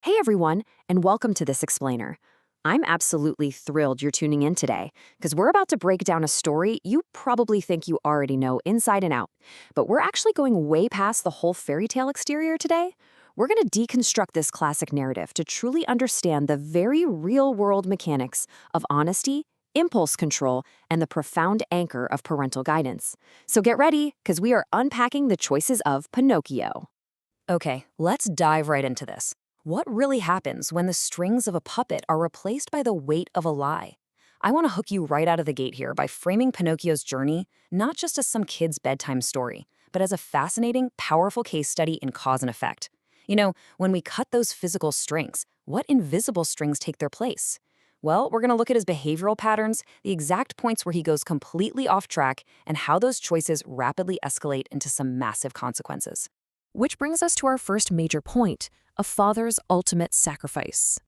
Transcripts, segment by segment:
Hey everyone, and welcome to This Explainer. I'm absolutely thrilled you're tuning in today, because we're about to break down a story you probably think you already know inside and out. But we're actually going way past the whole fairy tale exterior today. We're going to deconstruct this classic narrative to truly understand the very real-world mechanics of honesty, impulse control, and the profound anchor of parental guidance. So get ready, because we are unpacking the choices of Pinocchio. Okay, let's dive right into this. What really happens when the strings of a puppet are replaced by the weight of a lie? I want to hook you right out of the gate here by framing Pinocchio's journey not just as some kid's bedtime story, but as a fascinating, powerful case study in cause and effect. When we cut those physical strings, what invisible strings take their place? Well, we're going to look at his behavioral patterns, the exact points where he goes completely off track, and how those choices rapidly escalate into some massive consequences. Which brings us to our first major point, a father's ultimate sacrifice.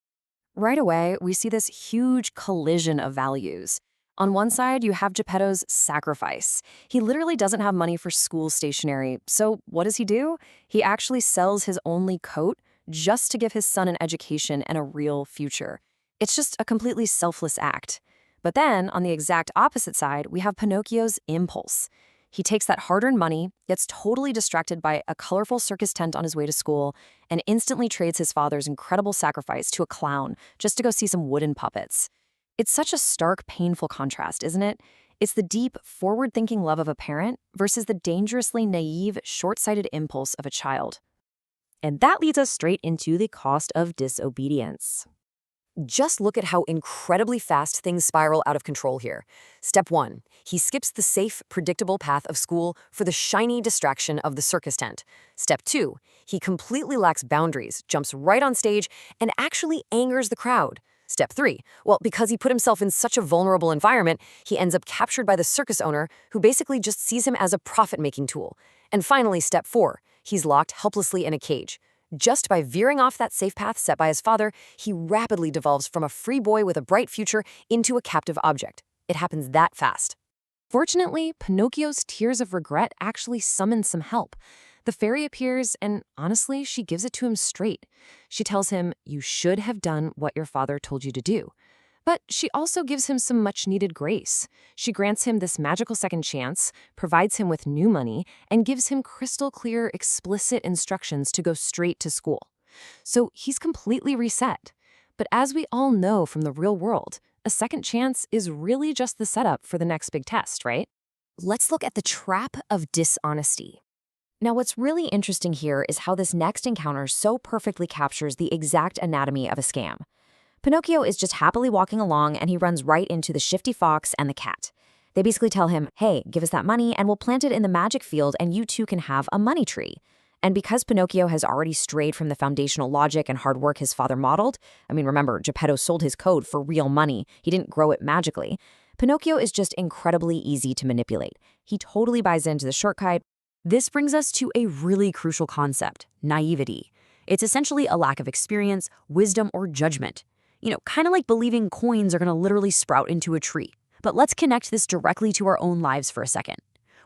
Right away, we see this huge collision of values. On one side, you have Jeppetto's sacrifice. He literally doesn't have money for school stationery, so what does he do? He actually sells his only coat just to give his son an education and a real future. It's just a completely selfless act. But then, on the exact opposite side, we have Pinocchio's impulse. He takes that hard-earned money, gets totally distracted by a colorful circus tent on his way to school, and instantly trades his father's incredible sacrifice to a clown just to go see some wooden puppets. It's such a stark, painful contrast, isn't it? It's the deep, forward-thinking love of a parent versus the dangerously naive, short-sighted impulse of a child. And that leads us straight into the cost of disobedience. Just look at how incredibly fast things spiral out of control here. Step 1. He skips the safe, predictable path of school for the shiny distraction of the circus tent. Step 2. He completely lacks boundaries, jumps right on stage, and actually angers the crowd. Step 3. Well, because he put himself in such a vulnerable environment, he ends up captured by the circus owner, who basically just sees him as a profit-making tool. And finally, Step 4. He's locked helplessly in a cage. Just by veering off that safe path set by his father, he rapidly devolves from a free boy with a bright future into a captive object. It happens that fast. Fortunately, Pinocchio's tears of regret actually summon some help. The fairy appears, and honestly, she gives it to him straight. She tells him, "You should have done what your father told you to do." But she also gives him some much-needed grace. She grants him this magical second chance, provides him with new money, and gives him crystal-clear, explicit instructions to go straight to school. So he's completely reset. But as we all know from the real world, a second chance is really just the setup for the next big test, right? Let's look at the trap of dishonesty. Now, what's really interesting here is how this next encounter so perfectly captures the exact anatomy of a scam. Pinocchio is just happily walking along, and he runs right into the shifty fox and the cat. They basically tell him, "Hey, give us that money and we'll plant it in the magic field and you too can have a money tree." And because Pinocchio has already strayed from the foundational logic and hard work his father modeled, remember, Geppetto sold his code for real money. He didn't grow it magically. Pinocchio is just incredibly easy to manipulate. He totally buys into the shortcut. This brings us to a really crucial concept, naivety. It's essentially a lack of experience, wisdom, or judgment. Kind of like believing coins are going to literally sprout into a tree. But let's connect this directly to our own lives for a second.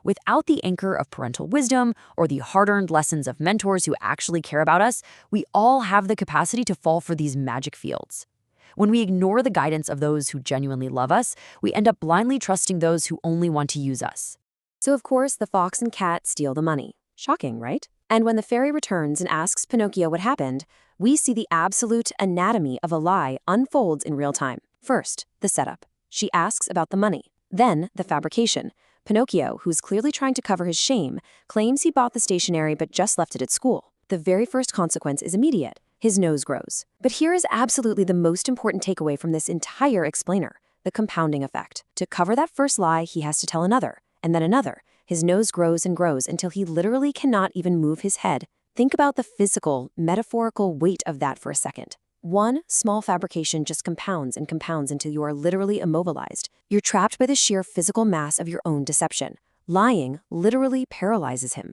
Without the anchor of parental wisdom or the hard-earned lessons of mentors who actually care about us, we all have the capacity to fall for these magic fields. When we ignore the guidance of those who genuinely love us, we end up blindly trusting those who only want to use us. So of course, the fox and cat steal the money. Shocking, right? And when the fairy returns and asks Pinocchio what happened, we see the absolute anatomy of a lie unfolds in real time. First, the setup. She asks about the money. Then, the fabrication. Pinocchio, who's clearly trying to cover his shame, claims he bought the stationery but just left it at school. The very first consequence is immediate. His nose grows. But here is absolutely the most important takeaway from this entire explainer, the compounding effect. To cover that first lie, he has to tell another, and then another. His nose grows and grows until he literally cannot even move his head. Think about the physical, metaphorical weight of that for a second. One small fabrication just compounds and compounds until you are literally immobilized. You're trapped by the sheer physical mass of your own deception. Lying literally paralyzes him,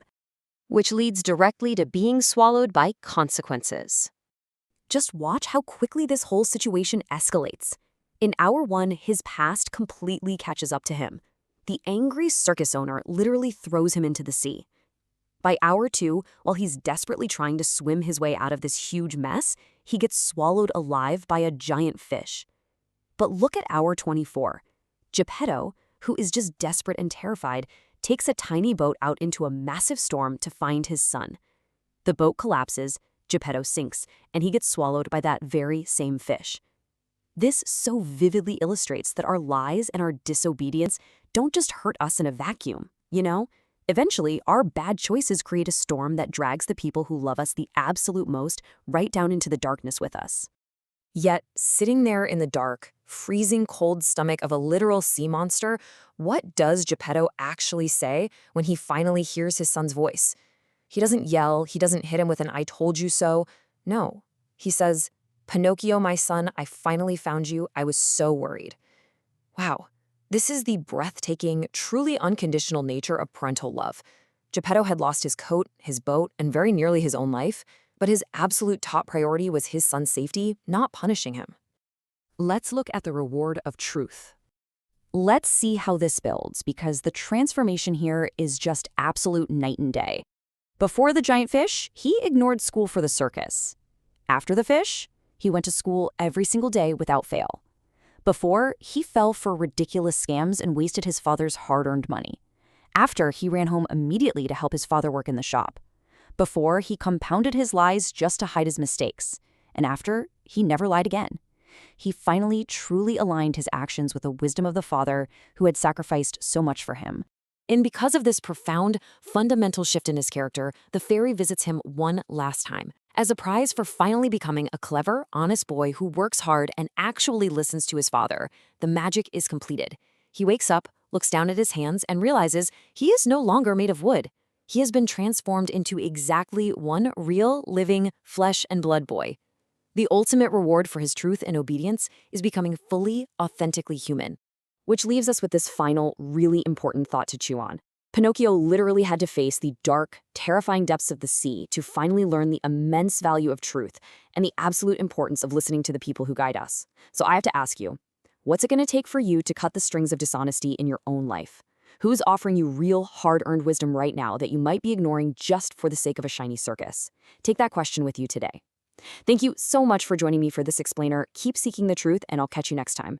which leads directly to being swallowed by consequences. Just watch how quickly this whole situation escalates. In hour 1, his past completely catches up to him. The angry circus owner literally throws him into the sea. By hour 2, while he's desperately trying to swim his way out of this huge mess, he gets swallowed alive by a giant fish. But look at hour 24. Jeppetto, who is just desperate and terrified, takes a tiny boat out into a massive storm to find his son. The boat collapses, Jeppetto sinks, and he gets swallowed by that very same fish. This so vividly illustrates that our lies and our disobedience don't just hurt us in a vacuum, you know? Eventually, our bad choices create a storm that drags the people who love us the absolute most right down into the darkness with us. Yet, sitting there in the dark, freezing cold stomach of a literal sea monster, what does Jeppetto actually say when he finally hears his son's voice? He doesn't yell, he doesn't hit him with an "I told you so." No, he says, "Pinocchio, my son, I finally found you. I was so worried." Wow, this is the breathtaking, truly unconditional nature of parental love. Jeppetto had lost his coat, his boat, and very nearly his own life, but his absolute top priority was his son's safety, not punishing him. Let's look at the reward of truth. Let's see how this builds, because the transformation here is just absolute night and day. Before the giant fish, he ignored school for the circus. After the fish, he went to school every single day without fail. Before, he fell for ridiculous scams and wasted his father's hard-earned money. After, he ran home immediately to help his father work in the shop. Before, he compounded his lies just to hide his mistakes. And after, he never lied again. He finally truly aligned his actions with the wisdom of the father who had sacrificed so much for him. And because of this profound, fundamental shift in his character, the fairy visits him one last time, as a prize for finally becoming a clever, honest boy who works hard and actually listens to his father. The magic is completed. He wakes up, looks down at his hands, and realizes he is no longer made of wood. He has been transformed into exactly one real, living, flesh and blood boy. The ultimate reward for his truth and obedience is becoming fully, authentically human. Which leaves us with this final, really important thought to chew on. Pinocchio literally had to face the dark, terrifying depths of the sea to finally learn the immense value of truth and the absolute importance of listening to the people who guide us. So I have to ask you, what's it going to take for you to cut the strings of dishonesty in your own life? Who's offering you real, hard-earned wisdom right now that you might be ignoring just for the sake of a shiny circus? Take that question with you today. Thank you so much for joining me for this explainer. Keep seeking the truth, and I'll catch you next time.